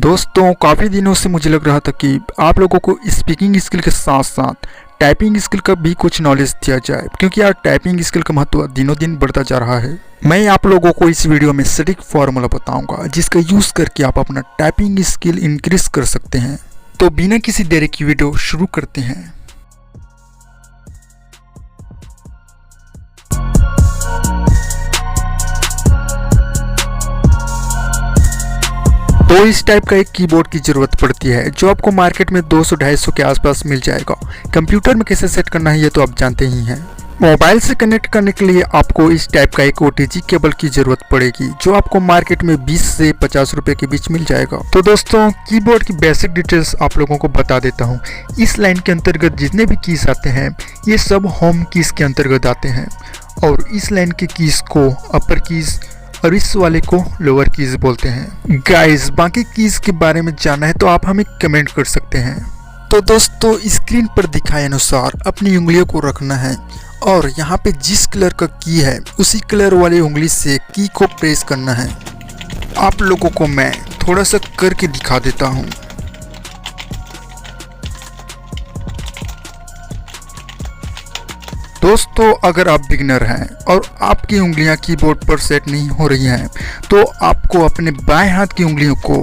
दोस्तों काफ़ी दिनों से मुझे लग रहा था कि आप लोगों को स्पीकिंग स्किल के साथ साथ टाइपिंग स्किल का भी कुछ नॉलेज दिया जाए, क्योंकि यार टाइपिंग स्किल का महत्व दिनों दिन बढ़ता जा रहा है। मैं आप लोगों को इस वीडियो में सटीक फॉर्मूला बताऊंगा जिसका यूज़ करके आप अपना टाइपिंग स्किल इंक्रीज कर सकते हैं। तो बिना किसी देरी की वीडियो शुरू करते हैं। तो इस टाइप का एक कीबोर्ड की ज़रूरत पड़ती है जो आपको मार्केट में 200-250 के आसपास मिल जाएगा। कंप्यूटर में कैसे सेट करना है ये तो आप जानते ही हैं। मोबाइल से कनेक्ट करने के लिए आपको इस टाइप का एक OTG केबल की ज़रूरत पड़ेगी जो आपको मार्केट में 20 से 50 रुपए के बीच मिल जाएगा। तो दोस्तों कीबोर्ड की बेसिक डिटेल्स आप लोगों को बता देता हूँ। इस लाइन के अंतर्गत जितने भी कीज आते हैं ये सब होम कीज के अंतर्गत आते हैं, और इस लाइन के कीज को अपर कीज और इस वाले को लोअर कीज बोलते हैं। गाइस बाकी कीज के बारे में जानना है तो आप हमें कमेंट कर सकते हैं। तो दोस्तों स्क्रीन पर दिखाए अनुसार अपनी उंगलियों को रखना है और यहाँ पे जिस कलर का की है उसी कलर वाली उंगली से की को प्रेस करना है। आप लोगों को मैं थोड़ा सा करके दिखा देता हूँ। दोस्तों अगर आप बिगिनर हैं और आपकी उंगलियां कीबोर्ड पर सेट नहीं हो रही हैं तो आपको अपने बाएं हाथ की उंगलियों को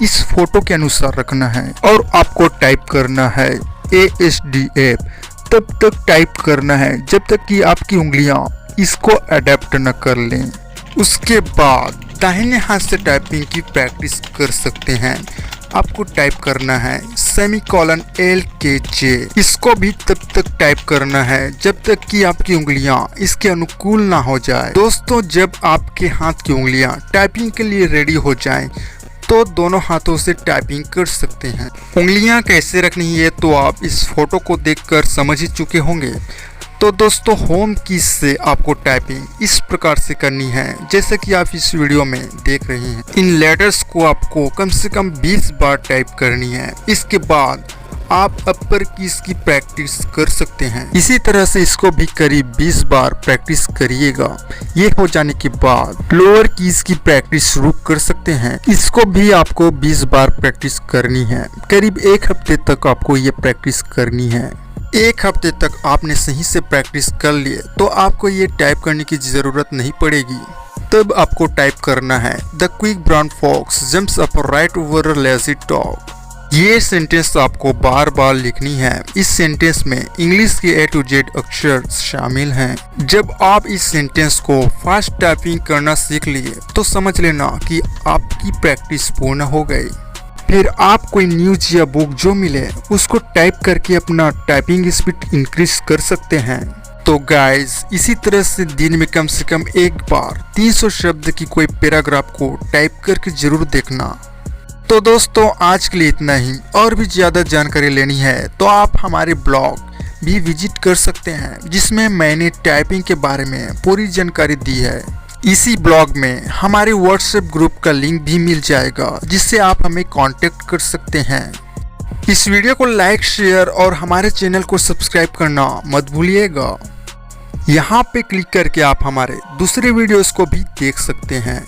इस फोटो के अनुसार रखना है और आपको टाइप करना है ASDF। तब तक टाइप करना है जब तक कि आपकी उंगलियां इसको अडेप्ट न कर लें। उसके बाद दाहिने हाथ से टाइपिंग की प्रैक्टिस कर सकते हैं। आपको टाइप करना है LKJ। इसको भी तब तक टाइप करना है जब तक कि आपकी उंगलियां इसके अनुकूल ना हो जाए। दोस्तों जब आपके हाथ की उंगलियां टाइपिंग के लिए रेडी हो जाएं तो दोनों हाथों से टाइपिंग कर सकते हैं। उंगलियां कैसे रखनी है तो आप इस फोटो को देखकर समझ ही चुके होंगे। तो दोस्तों होम कीज से आपको टाइपिंग इस प्रकार से करनी है जैसे कि आप इस वीडियो में देख रहे हैं। इन लेटर्स को आपको कम से कम 20 बार टाइप करनी है। इसके बाद आप अपर कीज की प्रैक्टिस कर सकते हैं। इसी तरह से इसको भी करीब 20 बार प्रैक्टिस करिएगा। ये हो जाने के बाद लोअर कीज की प्रैक्टिस शुरू कर सकते हैं। इसको भी आपको 20 बार प्रैक्टिस करनी है। करीब 1 हफ्ते तक आपको ये प्रैक्टिस करनी है। 1 हफ्ते तक आपने सही से प्रैक्टिस कर लिए तो आपको ये टाइप करने की ज़रूरत नहीं पड़ेगी। तब आपको टाइप करना है the quick brown fox jumps up right over a lazy dog. ये सेंटेंस आपको बार बार लिखनी है। इस सेंटेंस में इंग्लिश के A to Z अक्षर शामिल हैं। जब आप इस सेंटेंस को फास्ट टाइपिंग करना सीख लिए तो समझ लेना कि आपकी प्रैक्टिस पूर्ण हो गई। फिर आप कोई न्यूज या बुक जो मिले उसको टाइप करके अपना टाइपिंग स्पीड इंक्रीज कर सकते हैं। तो गाइस इसी तरह से दिन में कम से कम एक बार 300 शब्द की कोई पैराग्राफ को टाइप करके जरूर देखना। तो दोस्तों आज के लिए इतना ही। और भी ज़्यादा जानकारी लेनी है तो आप हमारे ब्लॉग भी विजिट कर सकते हैं जिसमें मैंने टाइपिंग के बारे में पूरी जानकारी दी है। इसी ब्लॉग में हमारे WhatsApp ग्रुप का लिंक भी मिल जाएगा जिससे आप हमें कांटेक्ट कर सकते हैं। इस वीडियो को लाइक शेयर और हमारे चैनल को सब्सक्राइब करना मत भूलिएगा। यहाँ पे क्लिक करके आप हमारे दूसरे वीडियोस को भी देख सकते हैं।